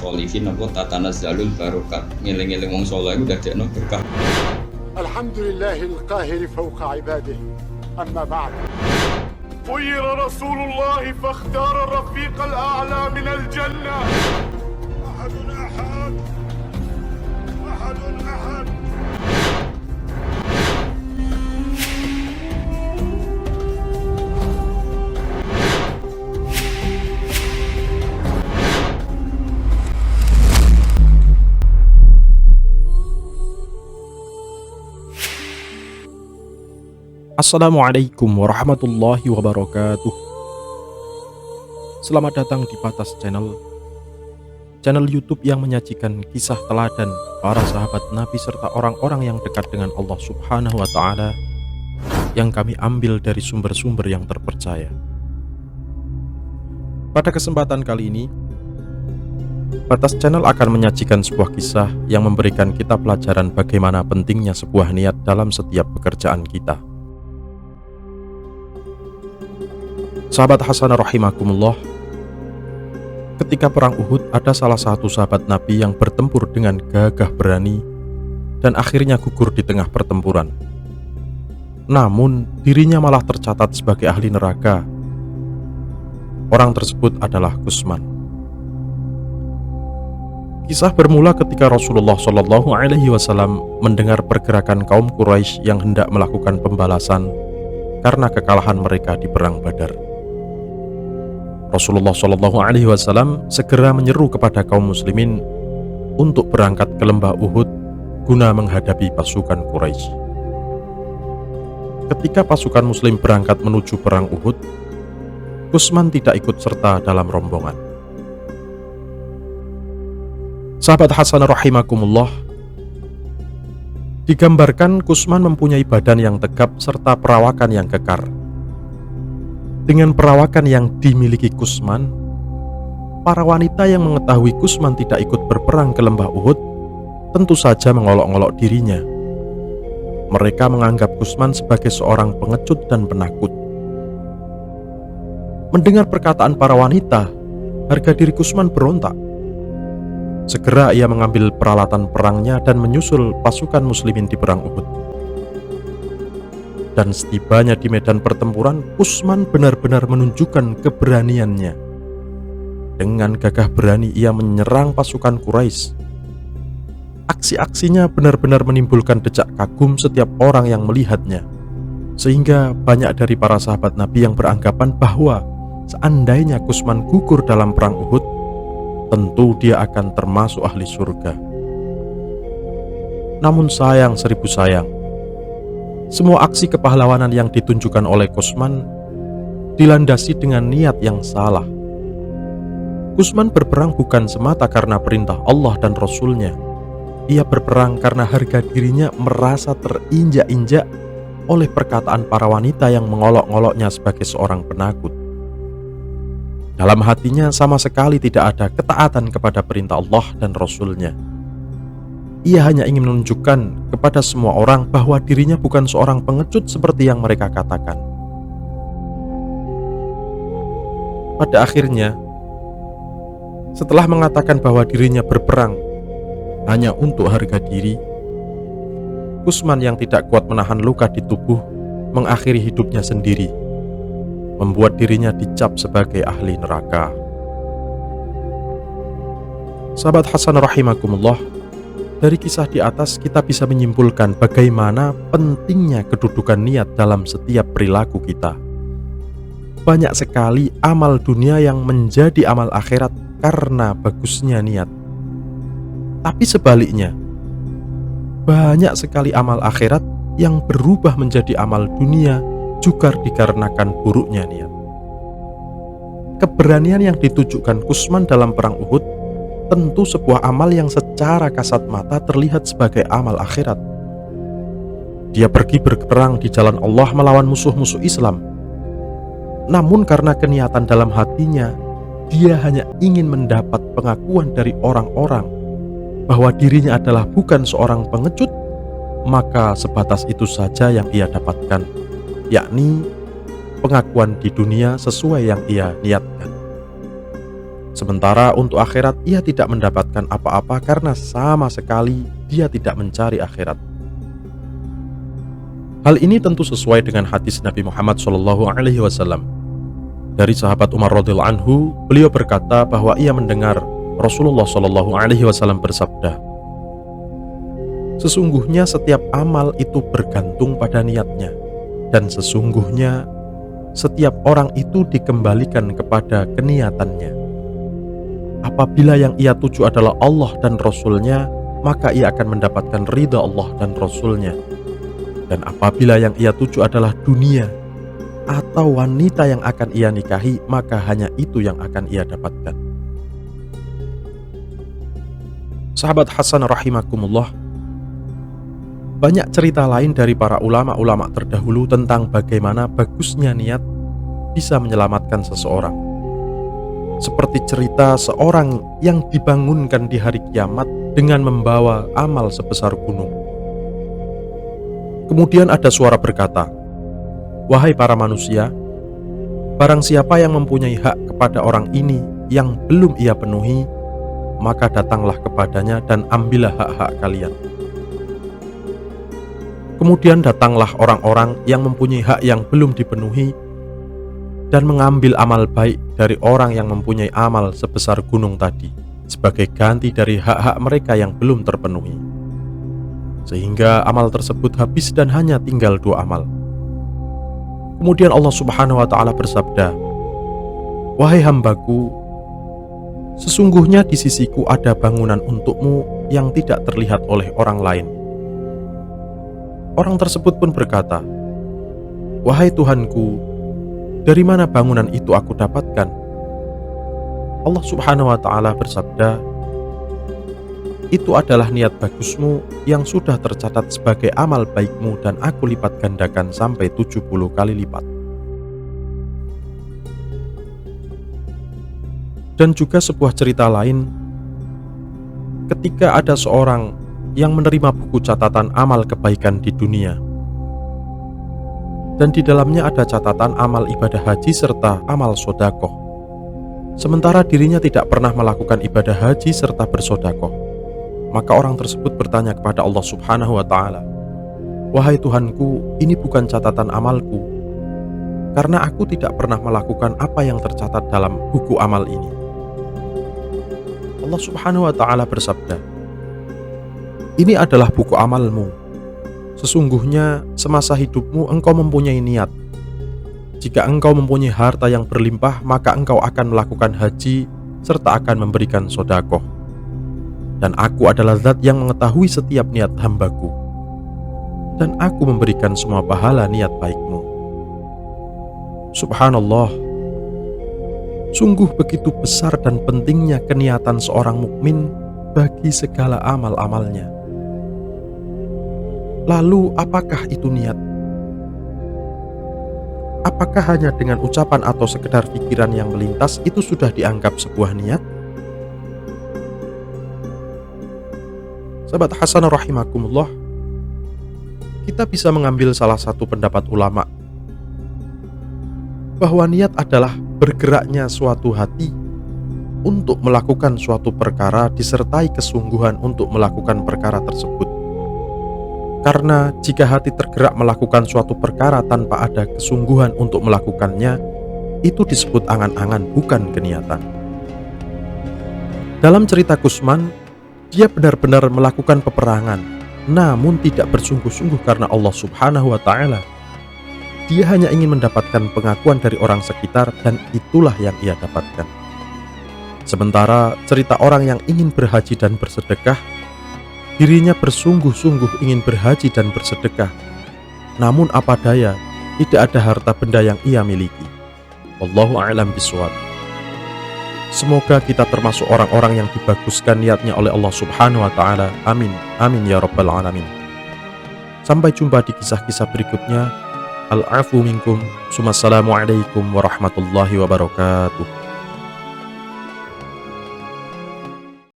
sholihin apa tatanazzalul barokat. Ngeling-eling wong saleh iku dadekno berkah. Alhamdulillahil qahiri fawqa ibadihi. Amma ba'd. خير رسول الله فاختار الرفيق الأعلى من الجنة. أحد أحد أحد أحد. Assalamualaikum warahmatullahi wabarakatuh. Selamat datang di Batas Channel YouTube yang menyajikan kisah teladan para sahabat Nabi serta orang-orang yang dekat dengan Allah Subhanahu wa Ta'ala yang kami ambil dari sumber-sumber yang terpercaya. Pada kesempatan kali ini, Batas Channel akan menyajikan sebuah kisah yang memberikan kita pelajaran bagaimana pentingnya sebuah niat dalam setiap pekerjaan kita. Sahabat Hasanah rahimakumullah, ketika perang Uhud ada salah satu sahabat Nabi yang bertempur dengan gagah berani dan akhirnya gugur di tengah pertempuran. Namun dirinya malah tercatat sebagai ahli neraka. Orang tersebut adalah Kusman. Kisah bermula ketika Rasulullah SAW mendengar pergerakan kaum Quraisy yang hendak melakukan pembalasan karena kekalahan mereka di perang Badar. Rasulullah SAW segera menyeru kepada kaum muslimin untuk berangkat ke lembah Uhud guna menghadapi pasukan Quraisy. Ketika pasukan muslim berangkat menuju perang Uhud, Kusman tidak ikut serta dalam rombongan. Sahabat Hasanah rahimakumullah, digambarkan Kusman mempunyai badan yang tegap serta perawakan yang kekar. Dengan perawakan yang dimiliki Kusman, para wanita yang mengetahui Kusman tidak ikut berperang ke lembah Uhud tentu saja mengolok-olok dirinya. Mereka menganggap Kusman sebagai seorang pengecut dan penakut. Mendengar perkataan para wanita, harga diri Kusman berontak. Segera ia mengambil peralatan perangnya dan menyusul pasukan muslimin di perang Uhud. Dan setibanya di medan pertempuran, Kusman benar-benar menunjukkan keberaniannya. Dengan gagah berani ia menyerang pasukan Quraisy. Aksi-aksinya benar-benar menimbulkan decak kagum setiap orang yang melihatnya, sehingga banyak dari para sahabat Nabi yang beranggapan bahwa seandainya Kusman gugur dalam perang Uhud, tentu dia akan termasuk ahli surga. Namun sayang seribu sayang, semua aksi kepahlawanan yang ditunjukkan oleh Kusman dilandasi dengan niat yang salah. Kusman berperang bukan semata karena perintah Allah dan Rasul-Nya. Ia berperang karena harga dirinya merasa terinjak-injak oleh perkataan para wanita yang mengolok-oloknya sebagai seorang penakut. Dalam hatinya sama sekali tidak ada ketaatan kepada perintah Allah dan Rasul-Nya. Ia hanya ingin menunjukkan kepada semua orang bahwa dirinya bukan seorang pengecut seperti yang mereka katakan. Pada akhirnya, setelah mengatakan bahwa dirinya berperang hanya untuk harga diri, Kusman yang tidak kuat menahan luka di tubuh mengakhiri hidupnya sendiri, membuat dirinya dicap sebagai ahli neraka. Sahabat Hasanah rahimakumullah, dari kisah di atas kita bisa menyimpulkan bagaimana pentingnya kedudukan niat dalam setiap perilaku kita. Banyak sekali amal dunia yang menjadi amal akhirat karena bagusnya niat. Tapi sebaliknya, banyak sekali amal akhirat yang berubah menjadi amal dunia juga dikarenakan buruknya niat. Keberanian yang ditujukan Kusman dalam perang Uhud tentu sebuah amal yang secara kasat mata terlihat sebagai amal akhirat. Dia pergi berperang di jalan Allah melawan musuh-musuh Islam. Namun karena keniatan dalam hatinya, dia hanya ingin mendapat pengakuan dari orang-orang bahwa dirinya adalah bukan seorang pengecut, maka sebatas itu saja yang ia dapatkan, yakni pengakuan di dunia sesuai yang ia niatkan. Sementara untuk akhirat ia tidak mendapatkan apa-apa karena sama sekali dia tidak mencari akhirat. Hal ini tentu sesuai dengan hadis Nabi Muhammad SAW. Dari sahabat Umar radhiyallahu anhu, beliau berkata bahwa ia mendengar Rasulullah SAW bersabda, "Sesungguhnya setiap amal itu bergantung pada niatnya, dan sesungguhnya setiap orang itu dikembalikan kepada keniatannya. Apabila yang ia tuju adalah Allah dan Rasul-Nya, maka ia akan mendapatkan ridha Allah dan Rasul-Nya. Dan apabila yang ia tuju adalah dunia atau wanita yang akan ia nikahi, maka hanya itu yang akan ia dapatkan." Sahabat Hasan rahimakumullah, banyak cerita lain dari para ulama-ulama terdahulu tentang bagaimana bagusnya niat bisa menyelamatkan seseorang. Seperti cerita seorang yang dibangunkan di hari kiamat dengan membawa amal sebesar gunung. Kemudian ada suara berkata, "Wahai para manusia, barang siapa yang mempunyai hak kepada orang ini yang belum ia penuhi, maka datanglah kepadanya dan ambillah hak-hak kalian." Kemudian datanglah orang-orang yang mempunyai hak yang belum dipenuhi dan mengambil amal baik dari orang yang mempunyai amal sebesar gunung tadi sebagai ganti dari hak-hak mereka yang belum terpenuhi. Sehingga amal tersebut habis dan hanya tinggal 2 amal. Kemudian Allah Subhanahu wa Ta'ala bersabda, "Wahai hambaku, sesungguhnya di sisiku ada bangunan untukmu yang tidak terlihat oleh orang lain." Orang tersebut pun berkata, "Wahai Tuhanku, dari mana bangunan itu aku dapatkan?" Allah Subhanahu wa Ta'ala bersabda, "Itu adalah niat bagusmu yang sudah tercatat sebagai amal baikmu dan aku lipat gandakan sampai 70 kali lipat." Dan juga sebuah cerita lain, ketika ada seorang yang menerima buku catatan amal kebaikan di dunia, dan di dalamnya ada catatan amal ibadah haji serta amal sodakoh, sementara dirinya tidak pernah melakukan ibadah haji serta bersodakoh. Maka orang tersebut bertanya kepada Allah Subhanahu wa Ta'ala, "Wahai Tuhanku, ini bukan catatan amalku, karena aku tidak pernah melakukan apa yang tercatat dalam buku amal ini." Allah Subhanahu wa Ta'ala bersabda, "Ini adalah buku amalmu. Sesungguhnya semasa hidupmu engkau mempunyai niat. Jika engkau mempunyai harta yang berlimpah, maka engkau akan melakukan haji serta akan memberikan sodakoh. Dan aku adalah zat yang mengetahui setiap niat hambaku. Dan aku memberikan semua pahala niat baikmu." Subhanallah, sungguh begitu besar dan pentingnya keniatan seorang mukmin bagi segala amal-amalnya. Lalu apakah itu niat? Apakah hanya dengan ucapan atau sekedar pikiran yang melintas itu sudah dianggap sebuah niat? Sahabat Hasan rahimakumullah, kita bisa mengambil salah satu pendapat ulama bahwa niat adalah bergeraknya suatu hati untuk melakukan suatu perkara disertai kesungguhan untuk melakukan perkara tersebut. Karena jika hati tergerak melakukan suatu perkara tanpa ada kesungguhan untuk melakukannya, itu disebut angan-angan, bukan keniatan. Dalam cerita Kusman, dia benar-benar melakukan peperangan, namun tidak bersungguh-sungguh karena Allah Subhanahu wa Ta'ala. Dia hanya ingin mendapatkan pengakuan dari orang sekitar dan itulah yang ia dapatkan. Sementara cerita orang yang ingin berhaji dan bersedekah, dirinya bersungguh-sungguh ingin berhaji dan bersedekah, namun apa daya, tidak ada harta benda yang ia miliki. Wallahu a'lam bishawab. Semoga kita termasuk orang-orang yang dibaguskan niatnya oleh Allah Subhanahu wa Ta'ala. Amin, amin ya rabbal alamin. Sampai jumpa di kisah-kisah berikutnya. Al-afu minkum. Assalamualaikum warahmatullahi wabarakatuh.